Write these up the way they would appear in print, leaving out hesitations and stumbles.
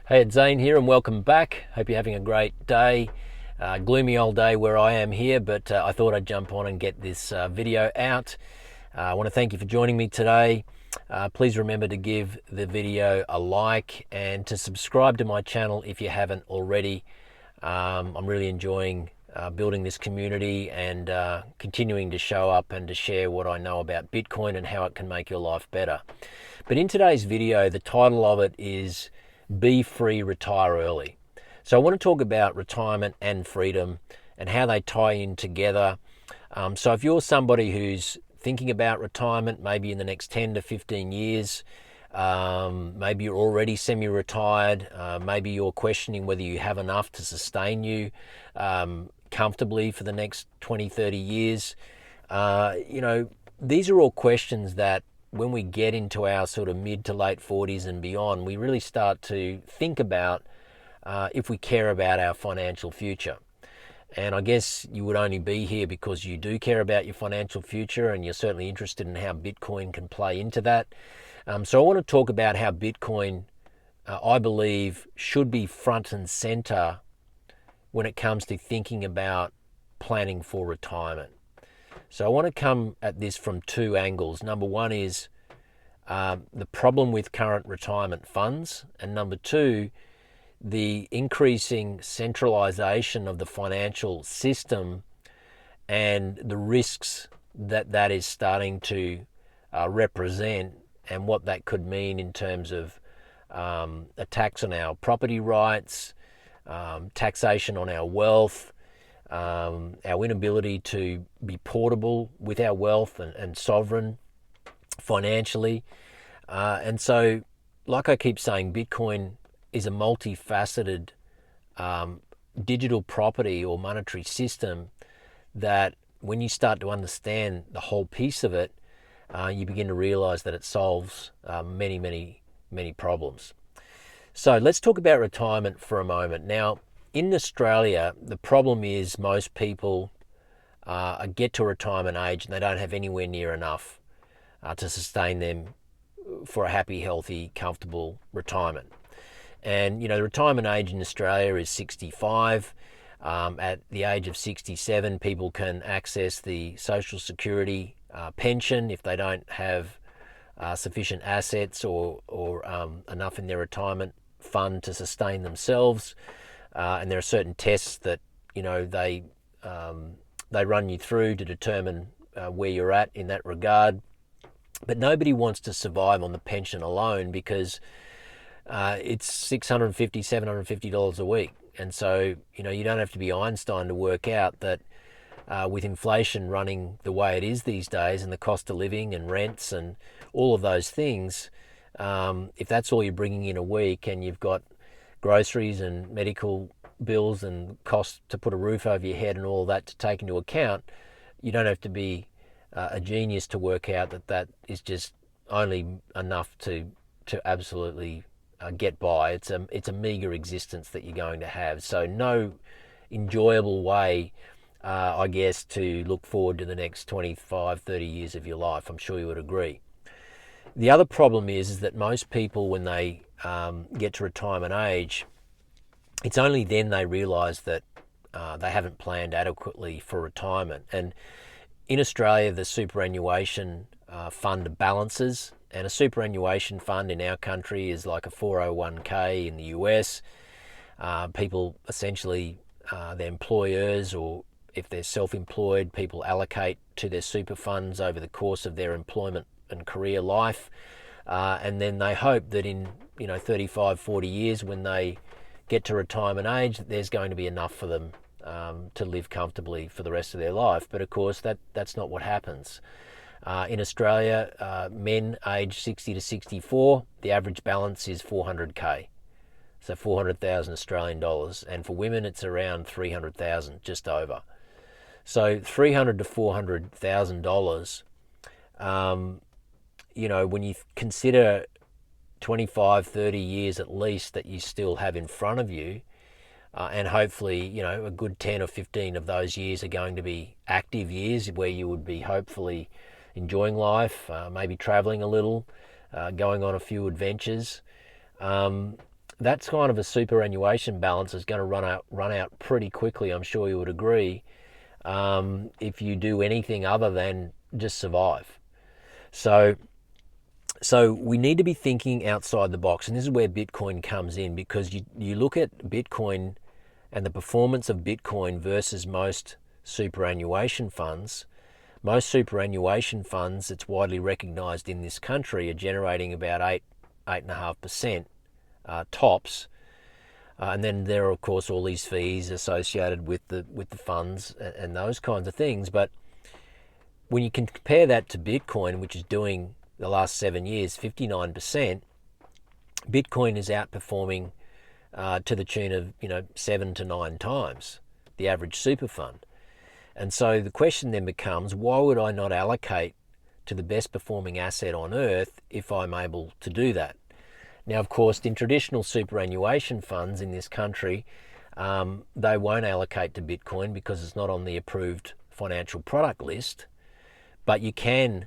Hey, it's Zane here and welcome back. Hope you're having a great day. Gloomy old day where I am here, but I thought I'd jump on and get this video out. I want to thank you for joining me today. Please remember to give the video a like and to subscribe to my channel if you haven't already. I'm really enjoying building this community and continuing to show up and to share what I know about Bitcoin and how it can make your life better. But in today's video, the title of it is Be Free, Retire Early. So I want to talk about retirement and freedom and how they tie in together. So if you're somebody who's thinking about retirement, maybe in the next 10 to 15 years, maybe you're already semi-retired, maybe you're questioning whether you have enough to sustain you comfortably for the next 20, 30 years. These are all questions that when we get into our sort of mid to late 40s and beyond, we really start to think about if we care about our financial future. And I guess you would only be here because you do care about your financial future and you're certainly interested in how Bitcoin can play into that. So I want to talk about how Bitcoin, I believe, should be front and center when it comes to thinking about planning for retirement. So I want to come at this from two angles. Number one is the problem with current retirement funds, and number two, the increasing centralization of the financial system and the risks that that is starting to represent, and what that could mean in terms of attacks on our property rights, taxation on our wealth, our inability to be portable with our wealth and sovereign financially. And so, like I keep saying, Bitcoin is a multifaceted digital property or monetary system that when you start to understand the whole piece of it, you begin to realize that it solves many, many, many problems. So let's talk about retirement for a moment. Now, in Australia, the problem is most people get to retirement age and they don't have anywhere near enough to sustain them for a happy, healthy, comfortable retirement. And, the retirement age in Australia is 65. At the age of 67, people can access the Social Security pension if they don't have sufficient assets or enough in their retirement fund to sustain themselves. And there are certain tests that they run you through to determine where you're at in that regard. But nobody wants to survive on the pension alone because it's $650, $750 a week. And so you don't have to be Einstein to work out that with inflation running the way it is these days, and the cost of living and rents and all of those things, if that's all you're bringing in a week, and you've got groceries and medical bills and costs to put a roof over your head and all that to take into account, you don't have to be a genius to work out that that is just only enough to absolutely get by. It's a meager existence that you're going to have. So no enjoyable way, I guess, to look forward to the next 25, 30 years of your life. I'm sure you would agree. The other problem is that most people, when they get to retirement age, it's only then they realise that they haven't planned adequately for retirement. And in Australia, the superannuation fund balances, and a superannuation fund in our country is like a 401k in the US. People essentially, their employers, or if they're self-employed, people allocate to their super funds over the course of their employment and career life. And then they hope that in 35, 40 years, when they get to retirement age, there's going to be enough for them to live comfortably for the rest of their life. But of course, that's not what happens. In Australia, men aged 60 to 64, the average balance is 400k, so 400,000 Australian dollars, and for women it's around 300,000, just over. So $300,000 to $400,000. When you consider 25, 30 years at least that you still have in front of you, and hopefully, a good 10 or 15 of those years are going to be active years where you would be hopefully enjoying life, maybe traveling a little, going on a few adventures. that's kind of a superannuation balance is going to run out pretty quickly. I'm sure you would agree. If you do anything other than just survive. So we need to be thinking outside the box, and this is where Bitcoin comes in, because you look at Bitcoin and the performance of Bitcoin versus most superannuation funds. Most superannuation funds, it's widely recognised in this country, are generating about 8.5% tops. And then there are, of course, all these fees associated with the funds and those kinds of things. But when you can compare that to Bitcoin, which is doing the last 7 years 59%, Bitcoin is outperforming to the tune of 7 to 9 times the average super fund. And so the question then becomes, why would I not allocate to the best performing asset on earth if I'm able to do that? Now, of course, in traditional superannuation funds in this country, they won't allocate to Bitcoin because it's not on the approved financial product list. But you can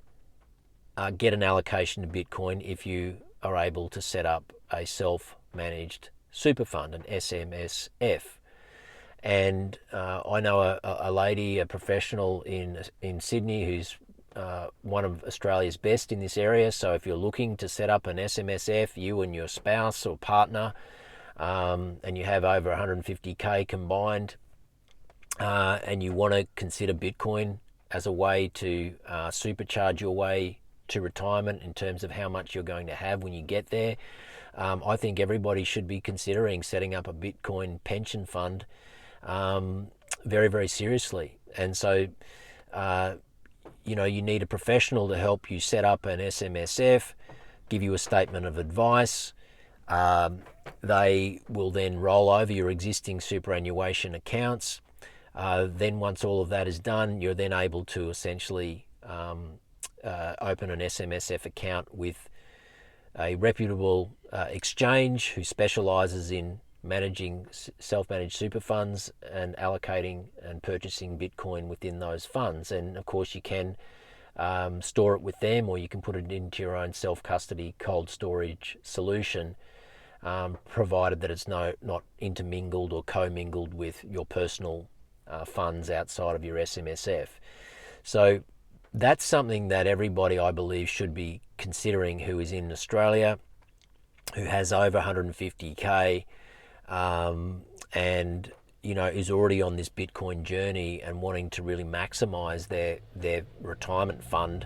get an allocation to Bitcoin if you are able to set up a self-managed super fund, an SMSF. And I know a lady, a professional in Sydney, who's one of Australia's best in this area. So if you're looking to set up an SMSF, you and your spouse or partner, and you have over 150k combined, and you want to consider Bitcoin as a way to supercharge your way to retirement in terms of how much you're going to have when you get there, I think everybody should be considering setting up a Bitcoin pension fund very, very seriously. And so, you need a professional to help you set up an SMSF, give you a statement of advice. They will then roll over your existing superannuation accounts. Then once all of that is done, you're then able to essentially open an SMSF account with a reputable exchange who specialises in managing self-managed super funds and allocating and purchasing Bitcoin within those funds. And of course you can store it with them, or you can put it into your own self-custody cold storage solution, provided that it's not intermingled or commingled with your personal funds outside of your SMSF. So that's something that everybody, I believe, should be considering who is in Australia, who has over 150k, and is already on this Bitcoin journey and wanting to really maximize their retirement fund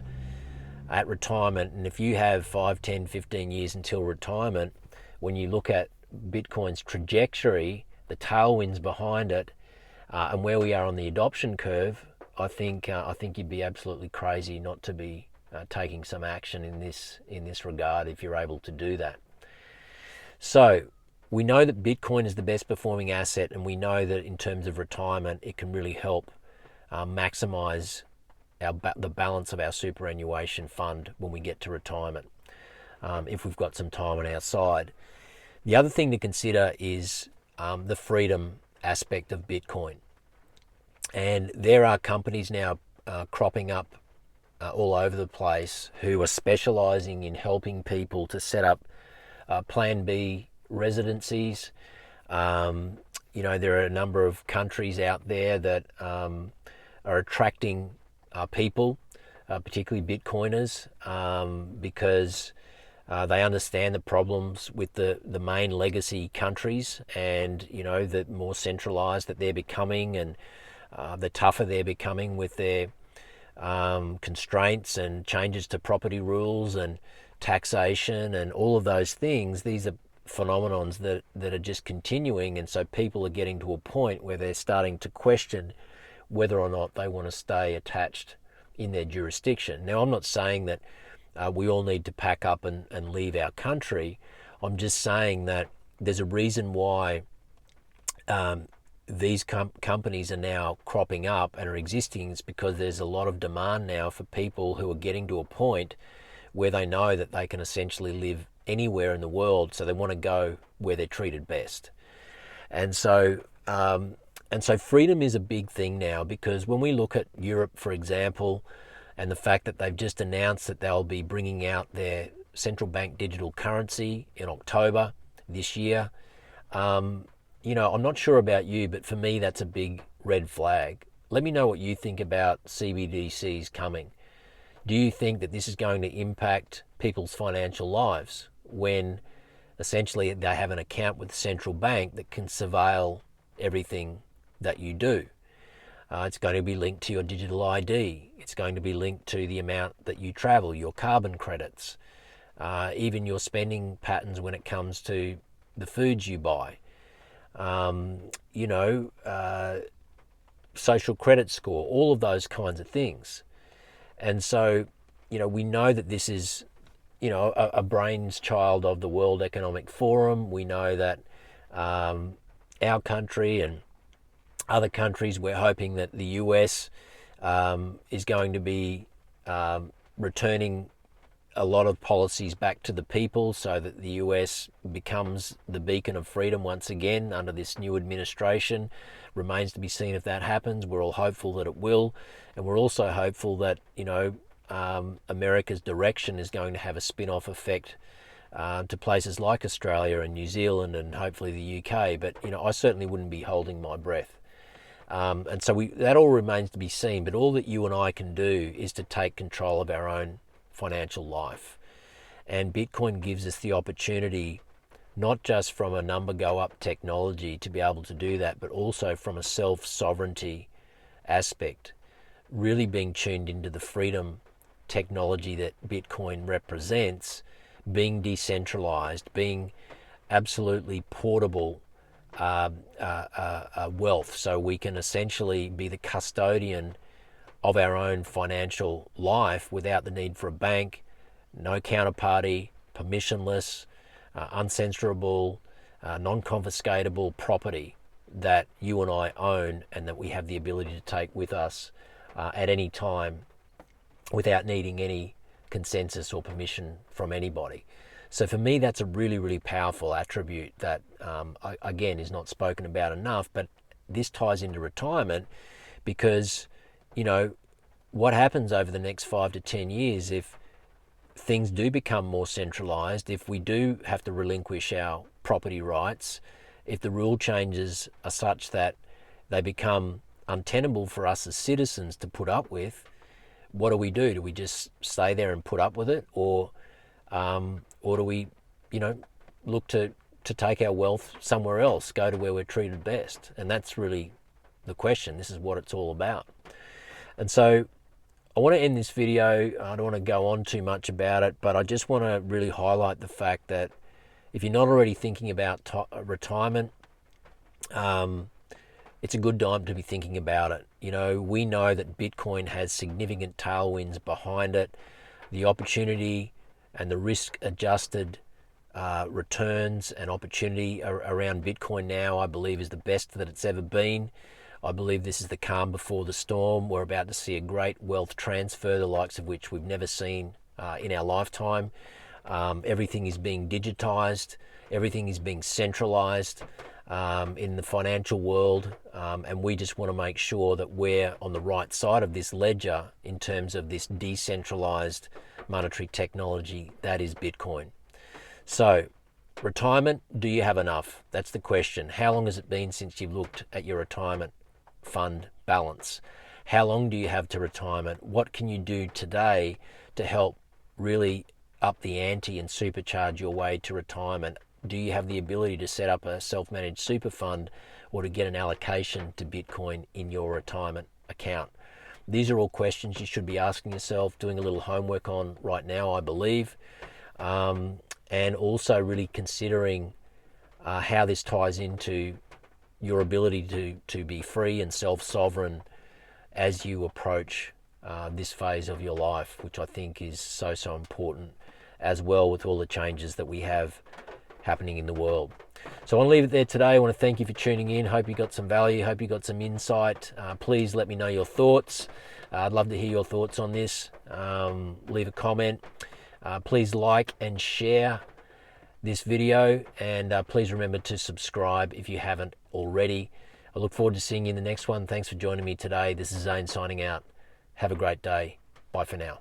at retirement. And if you have 5, 10, 15 years until retirement, when you look at Bitcoin's trajectory, the tailwinds behind it, and where we are on the adoption curve, I think you'd be absolutely crazy not to be taking some action in this regard if you're able to do that. So we know that Bitcoin is the best performing asset, and we know that in terms of retirement, it can really help maximize the balance of our superannuation fund when we get to retirement, if we've got some time on our side. The other thing to consider is the freedom aspect of Bitcoin. And there are companies now cropping up all over the place who are specializing in helping people to set up Plan B residencies. There are a number of countries out there that are attracting people, particularly Bitcoiners, because they understand the problems with the main legacy countries, and the more centralized that they're becoming, and the tougher they're becoming with their constraints and changes to property rules and taxation and all of those things. These are phenomenons that are just continuing, and so people are getting to a point where they're starting to question whether or not they want to stay attached in their jurisdiction. Now, I'm not saying that we all need to pack up and leave our country. I'm just saying that there's a reason why these companies are now cropping up and are existing. It's because there's a lot of demand now for people who are getting to a point where they know that they can essentially live anywhere in the world, so they want to go where they're treated best. And so freedom is a big thing now, because when we look at Europe, for example, and the fact that they've just announced that they'll be bringing out their central bank digital currency in October this year, I'm not sure about you, but for me, that's a big red flag. Let me know what you think about CBDCs coming. Do you think that this is going to impact people's financial lives when essentially they have an account with the central bank that can surveil everything that you do? It's going to be linked to your digital ID. It's going to be linked to the amount that you travel, your carbon credits, even your spending patterns when it comes to the foods you buy. Social credit score, all of those kinds of things. And so, we know that this is, a brains child of the World Economic Forum. We know that our country and other countries, we're hoping that the US is going to be returning a lot of policies back to the people so that the US becomes the beacon of freedom once again under this new administration. Remains to be seen if that happens. We're all hopeful that it will. And we're also hopeful that, America's direction is going to have a spin-off effect to places like Australia and New Zealand and hopefully the UK. But, I certainly wouldn't be holding my breath. And so that all remains to be seen. But all that you and I can do is to take control of our own financial life. And Bitcoin gives us the opportunity, not just from a number go up technology to be able to do that, but also from a self-sovereignty aspect, really being tuned into the freedom technology that Bitcoin represents, being decentralized, being absolutely portable wealth, so we can essentially be the custodian of our own financial life without the need for a bank, no counterparty, permissionless, uncensorable, non-confiscatable property that you and I own and that we have the ability to take with us at any time without needing any consensus or permission from anybody. So for me, that's a really, really powerful attribute that, again, is not spoken about enough. But this ties into retirement because, what happens over the next 5 to 10 years if things do become more centralized, if we do have to relinquish our property rights, if the rule changes are such that they become untenable for us as citizens to put up with, what do we do? Do we just stay there and put up with it? Or do we, look to take our wealth somewhere else, go to where we're treated best? And that's really the question. This is what it's all about. And so I want to end this video. I don't want to go on too much about it, but I just want to really highlight the fact that if you're not already thinking about retirement, it's a good time to be thinking about it. We know that Bitcoin has significant tailwinds behind it. The opportunity and the risk-adjusted returns and opportunity around Bitcoin now, I believe, is the best that it's ever been. I believe this is the calm before the storm. We're about to see a great wealth transfer, the likes of which we've never seen in our lifetime. Everything is being digitized. Everything is being centralized in the financial world. And we just want to make sure that we're on the right side of this ledger in terms of this decentralized monetary technology that is Bitcoin. So, retirement, do you have enough? That's the question. How long has it been since you've looked at your retirement fund balance? How long do you have to retirement? What can you do today to help really up the ante and supercharge your way to retirement? Do you have the ability to set up a self-managed super fund or to get an allocation to Bitcoin in your retirement account? These are all questions you should be asking yourself, doing a little homework on right now, I believe, and also really considering how this ties into your ability to be free and self-sovereign as you approach this phase of your life, which I think is so important as well with all the changes that we have happening in the world. So I want to leave it there today. I want to thank you for tuning in. Hope you got some value. Hope you got some insight. Please let me know your thoughts. I'd love to hear your thoughts on this. Leave a comment. Please like and share this video, and please remember to subscribe if you haven't already. I look forward to seeing you in the next one. Thanks for joining me today. This is Zane signing out. Have a great day. Bye for now.